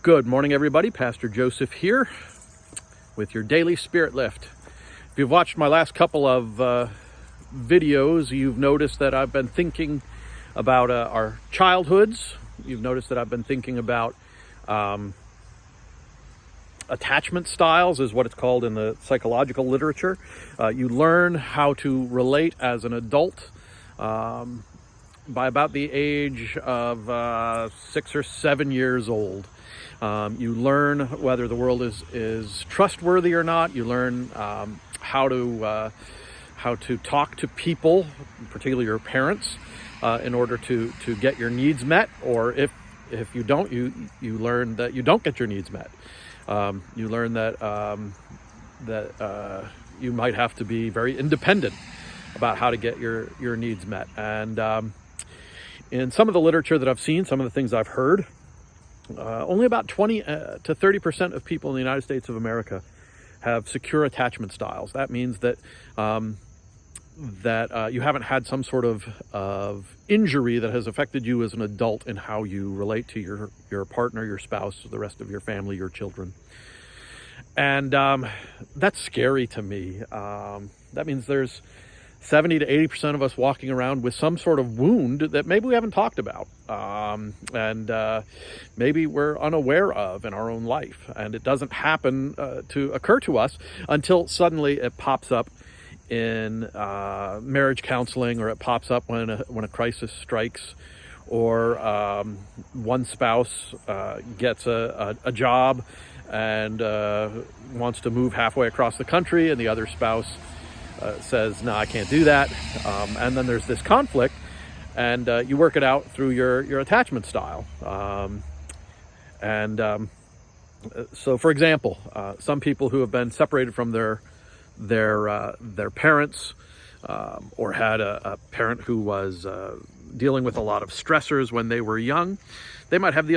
Good morning, everybody. Pastor Joseph here with your daily spirit lift. If you've watched my last couple of videos, you've noticed that I've been thinking about our childhoods. You've noticed that I've been thinking about attachment styles, is what it's called in the psychological literature. You learn how to relate as an adult by about the age of 6 or 7 years old. You learn whether the world is trustworthy or not. You learn how to talk to people, particularly your parents, in order to get your needs met. Or if you don't, you learn that you don't get your needs met. You learn that you might have to be very independent about how to get your needs met. And in some of the literature that I've seen, some of the things I've heard, only about 20 to 30% of people in the United States of America have secure attachment styles. That means that you haven't had some sort of injury that has affected you as an adult in how you relate to your partner, your spouse, the rest of your family, your children. And that's scary to me. That means there's 70 to 80% of us walking around with some sort of wound that maybe we haven't talked about, and maybe we're unaware of in our own life. And it doesn't happen to occur to us until suddenly it pops up in marriage counseling, or it pops up when a crisis strikes, or one spouse gets a job and wants to move halfway across the country, and the other spouse says, no, I can't do that. And then there's this conflict, and you work it out through your attachment style. So, for example, some people who have been separated from their parents, or had a parent who was dealing with a lot of stressors when they were young, they might have the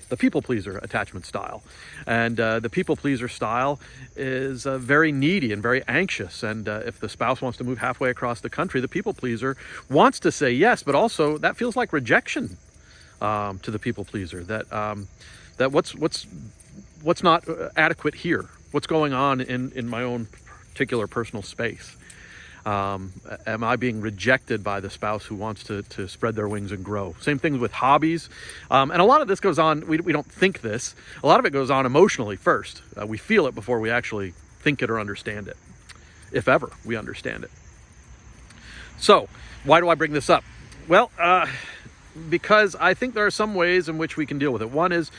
the people pleaser attachment style. And the people pleaser style is very needy and very anxious. And if the spouse wants to move halfway across the country, the people pleaser wants to say yes, but also that feels like rejection to the people pleaser. That what's not adequate here? What's going on in my own particular personal space? Am I being rejected by the spouse who wants to spread their wings and grow? Same thing with hobbies. And a lot of this goes on, we don't think this, a lot of it goes on emotionally first. We feel it before we actually think it or understand it, if ever we understand it. So, why do I bring this up? Well, because I think there are some ways in which we can deal with it. One is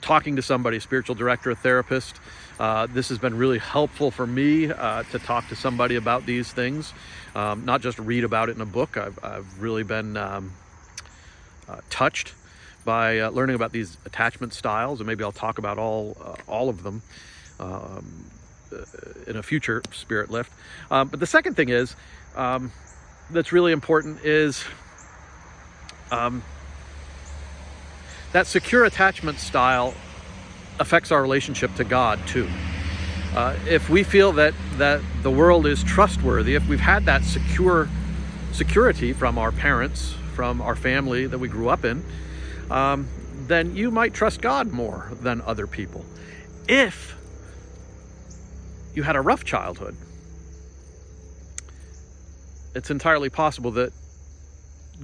talking to somebody, a spiritual director, a therapist. This has been really helpful for me to talk to somebody about these things, not just read about it in a book. I've really been touched by learning about these attachment styles, and maybe I'll talk about all of them in a future spirit lift. But the second thing is that's really important is that secure attachment style affects our relationship to God too. If we feel that the world is trustworthy, if we've had that security from our parents, from our family that we grew up in, then you might trust God more than other people. If you had a rough childhood, it's entirely possible that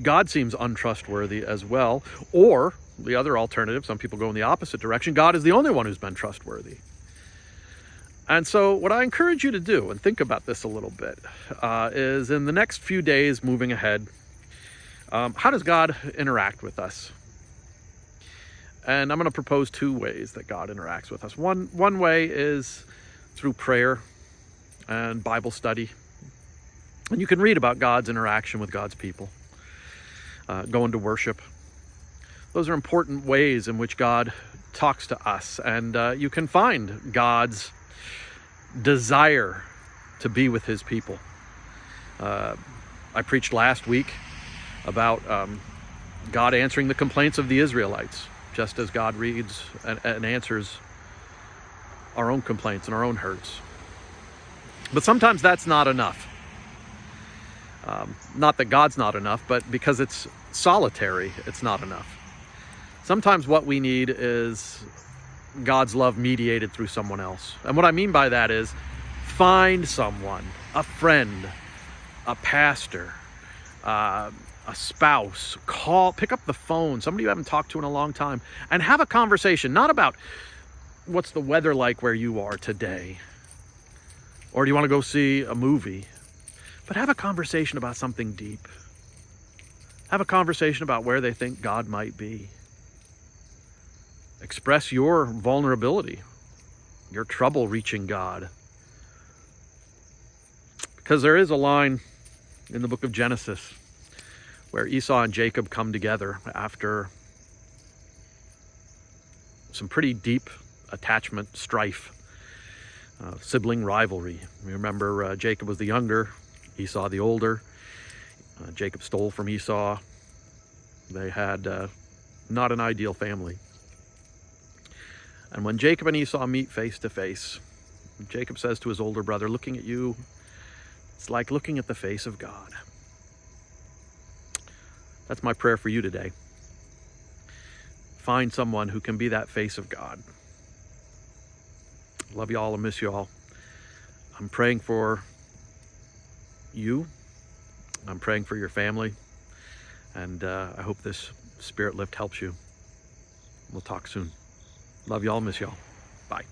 God seems untrustworthy as well. Or the other alternative, some people go in the opposite direction, God is the only one who's been trustworthy. And so what I encourage you to do, and think about this a little bit, is in the next few days moving ahead, how does God interact with us? And I'm going to propose two ways that God interacts with us. One way is through prayer and Bible study. And you can read about God's interaction with God's people, going to worship. Those are important ways in which God talks to us, and you can find God's desire to be with his people. I preached last week about God answering the complaints of the Israelites, just as God reads and answers our own complaints and our own hurts. But sometimes that's not enough. Not that God's not enough, but because it's solitary, it's not enough. Sometimes what we need is God's love mediated through someone else. And what I mean by that is find someone, a friend, a pastor, a spouse, pick up the phone, somebody you haven't talked to in a long time, and have a conversation, not about what's the weather like where you are today, or do you want to go see a movie, but have a conversation about something deep. Have a conversation about where they think God might be. Express your vulnerability, your trouble reaching God. Because there is a line in the book of Genesis where Esau and Jacob come together after some pretty deep attachment, strife, sibling rivalry. You remember Jacob was the younger, Esau the older. Jacob stole from Esau. They had not an ideal family. And when Jacob and Esau meet face to face, Jacob says to his older brother, looking at you, it's like looking at the face of God. That's my prayer for you today. Find someone who can be that face of God. Love you all and miss you all. I'm praying for you. I'm praying for your family. And I hope this Spirit Lift helps you. We'll talk soon. Love you all, miss you all. Bye.